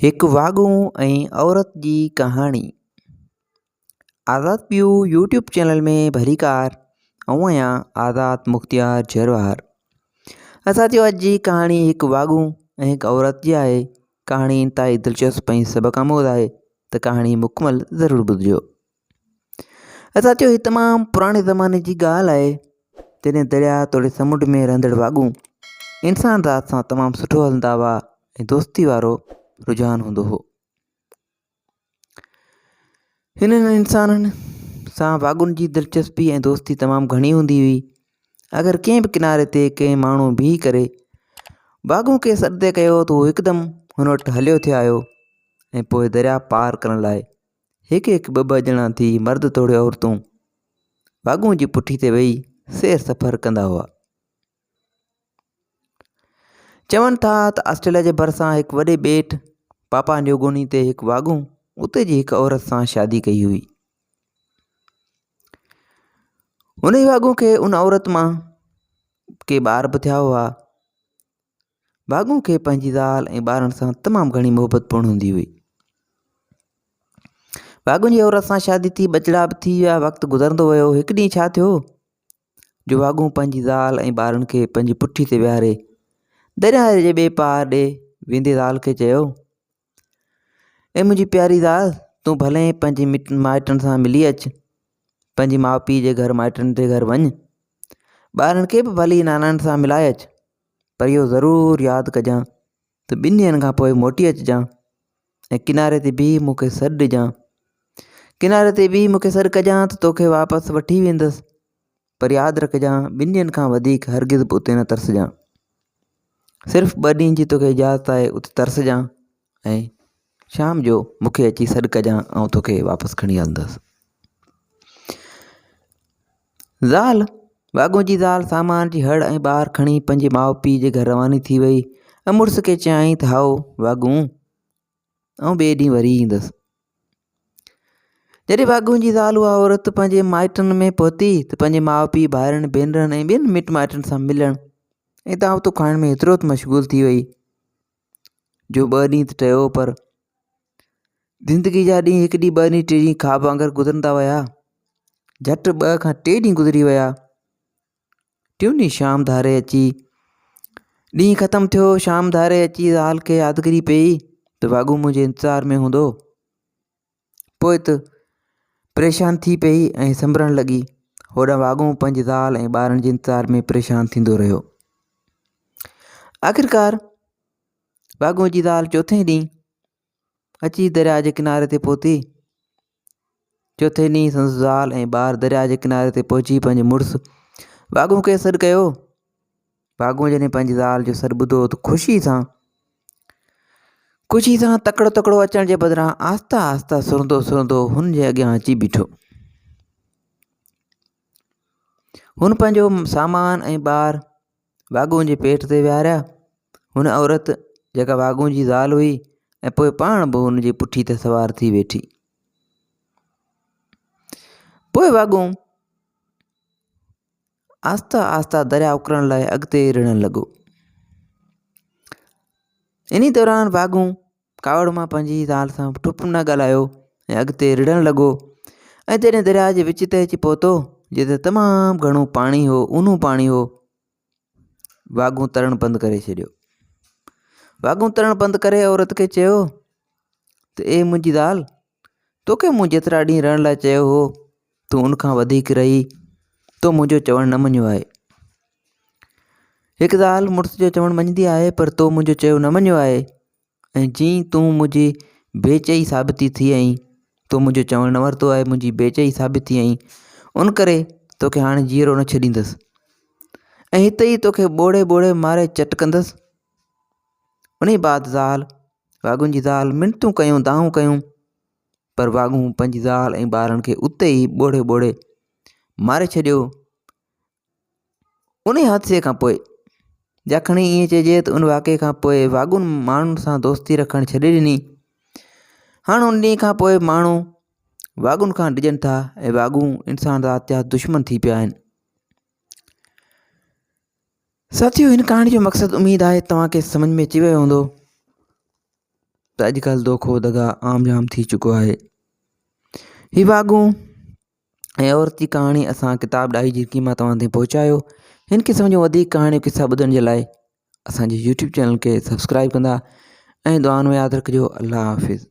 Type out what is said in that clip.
एक वाॻू ऐं औरत जी कहाणी। आज़ाद पियो यूट्यूब चैनल में भलीकार ऐं आहियां आज़ाद मुख़्तियार जरवार। असां जो अॼु जी कहाणी हिकु वाॻू ऐं हिकु औरत जी आहे। कहाणी इंतहाई दिलचस्प ऐं सबक आमूद आहे त कहाणी मुकमल ज़रूरु ॿुधिजो। असां जो ही तमामु पुराणे ज़माने जी ॻाल्हि आहे जॾहिं दरिया तोड़े समुंड में रहंदड़ वाॻू इंसान ज़ात सां तमामु सुठो हलंदा हुआ ऐं दोस्ती वारो रुझान हूंदो हो। हिननि इंसाननि सां वाॻुनि जी दिलचस्पी ऐं दोस्ती तमामु घणी हूंदी हुई। अगरि कंहिं बि किनारे ते कंहिं माण्हू बीह करे वाॻू खे सॾु कयो त उहो हिकदमि हुन वटि हलियो थिए आयो ऐं पोइ दरिया पार करण लाइ हिकु हिकु ॿ ॼणा थी मर्द तोड़े औरतूं वाॻू जी पुठी ते वेही सैर सफ़र कंदा हुआ। चवनि था त ऑस्ट्रेलिया जे भरिसां हिकु वॾे ॿेट पापा न्यूगिनी ते हिकु वाॻू उते जी हिकु औरत सां शादी कई हुई। हुन वाॻू खे उन औरत मां के ॿार बि थिया हुआ। वाॻू खे पंहिंजी ज़ाल ऐं ॿारनि सां तमामु घणी मोहबत पूर्ण हूंदी हुई। वाॻू जी औरत सां शादी थी ॿचिड़ा बि थी विया। वक़्तु गुज़रंदो वियो। हिकु ॾींहुं छा थियो जो वाॻू पंहिंजी ज़ाल ऐं ॿारनि खे पंहिंजी पुठी ते विहारे दरिया जे ॿिए पार ॾे वेंदे ज़ाल खे चयो, ऐं मुंहिंजी प्यारी ज़ाल, तूं भले पंहिंजे माइटनि सां मिली अचु, पंहिंजे माउ पीउ जे घर माइटनि जे घर वञु, ॿारनि खे बि भली नानाणनि सां मिलाए अचु, पर इहो ज़रूरु यादि कजांइ त 2 ॾींहंनि खां पोइ मोटी अचिजांइ ऐं किनारे ते बीह मूंखे सॾु ॾिजांइ। किनारे ते बीह मूंखे सॾु कजांइ त तोखे वापसि वठी वेंदसि, पर यादि रखजांइ 2 ॾींहंनि खां वधीक हरगिज़ बि उते न तरसजांइ। सिर्फ़ु 2 ॾींहंनि जी तोखे इजाज़त आहे उते तरसजांइ ऐं शाम जो मूंखे अची सॾु कजांइ ऐं तोखे वापसि खणी हलंदसि। ज़ाल वाॻू जी ज़ाल सामान जी हड़ ऐं ॿार खणी पंहिंजे माउ पीउ जे घर रवानी थी वई ऐं मुड़ुस खे चयाईं त हाओ वाॻू, ऐं ॿिए ॾींहुं वरी ईंदसि। जॾहिं वाॻू जी ज़ाल उहा औरत पंहिंजे माइटनि में पहुती त पंहिंजे माउ पीउ भाइरनि भेनरनि ऐं ॿियनि मिट माइटनि सां मिलणु ऐं दावतूं खाइण में एतिरो त मशगूल थी वई जो 2 ॾींहं त ठहियो, पर ज़िंदगी जा ॾींहं 1 ॾींहुं 2 ॾींहं 3 ॾींहं ख़्वाब वांगुरु गुज़रंदा विया। झटि 2 खां 3 ॾींहं गुज़री विया। 3 ॾींहुं शाम धारे अची ॾींहुं ख़तमु थियो। शाम धारे अची ज़ाल खे यादगिरी पई त वाॻू मुंहिंजे इंतज़ार में हूंदो। पोइ त परेशान थी पई ऐं संभरणु लॻी। होॾां वाॻू पंहिंजी ज़ाल ऐं ॿारनि जे इंतज़ार में परेशान थींदो रहियो। आख़िरकार वाॻू जी ज़ाल चौथे ॾींहुं अची दरिया जे किनारे ते पहुती। चौथे ॾींहुं संदसि ज़ाल ऐं ॿार दरिया जे किनारे ते पहुची पंहिंजे मुड़ुसु वाॻू खे सॾु कयो। वाॻू जॾहिं पंहिंजी ज़ाल जो सॾु ॿुधो त ख़ुशी सां तकिड़ो तकिड़ो अचण जे बदिरां आहिस्ता आहिस्ता सुरंदो सुरंदो हुन जे अॻियां अची बीठो। हुन पंहिंजो सामान ऐं ॿार वाॻू जे पेट ते विहारिया। हुन औरत जेका वाॻू जी ज़ाल हुई ऐं पोइ पाण बि हुन जी पुठी ते सवार थी वेठी। पोइ वाॻू आहिस्ता आहिस्ता दरिया उकरण लाइ अॻिते रिढ़णु लॻो। इन दौरान वाॻू कावड़ मां पंहिंजी ज़ाल सां ठुप न ॻाल्हायो ऐं अॻिते रिढ़णु लॻो। ऐं जॾहिं दरिया जे विच ते अची पहुतो जिते तमामु घणो पाणी हो, ऊन्हो पाणी हो, वाॻू तरणु बंदि करे छॾियो। वाॻू तरणु बंदि करे औरत खे चयो त ए मुंहिंजी ज़ाल, तोखे मूं जेतिरा ॾींहं रहण लाइ चयो हो तूं उनखां वधीक रही, तो मुंहिंजो चवणु न मञियो आहे। हिकु ज़ाल मुड़ुस जो चवणु मञंदी आहे, पर तो मुंहिंजो चयो न मञियो आहे ऐं जीअं तूं मुंहिंजी बेचई साबिती थी आहीं, तो मुंहिंजो चवणु न वरितो आहे, मुंहिंजी बेचई साबित थी आहीं, उन करे तोखे हाणे जीअरो न छॾींदसि ऐं हिते ई तोखे ॿोड़े ॿोड़े मारे चट कंदसि। उन बाद ज़ाल वाॻू जी ज़ाल मिनतूं कयूं, दाहूं कयूं, पर वाॻू पंहिंजी ज़ाल ऐं ॿारनि खे उते ई ॿोड़े ॿोड़े मारे छॾियो। उन हादसे खां पोइ जखणी ईअं चइजे त उन वाक़े खां पोइ वाॻुनि माण्हुनि सां दोस्ती रखणु छॾे ॾिनी। हाणे उन ॾींहं खां पोइ माण्हू वाॻुनि खां डिॼनि था ऐं वाॻू इंसान ज़ात जा दुश्मन थी पिया आहिनि। साथियो, हिन कहाणी जो मक़सदु उमेदु आहे तव्हांखे सम्झ में अची वियो हूंदो। त अॼुकल्ह दोखो दगा आम जाम थी चुको आहे। हीउ वाॻूं ऐं औरत जी कहाणी असां किताब ॾाही झिरकी मां तव्हां ताईं पहुचायो। हिन क़िस्म जूं वधीक कहाणियूं किस्सा ॿुधण जे लाइ असांजे यूट्यूब चैनल खे सब्सक्राइब कंदा ऐं दुआनि में यादि रखिजो। अल्लाह हाफ़िज़।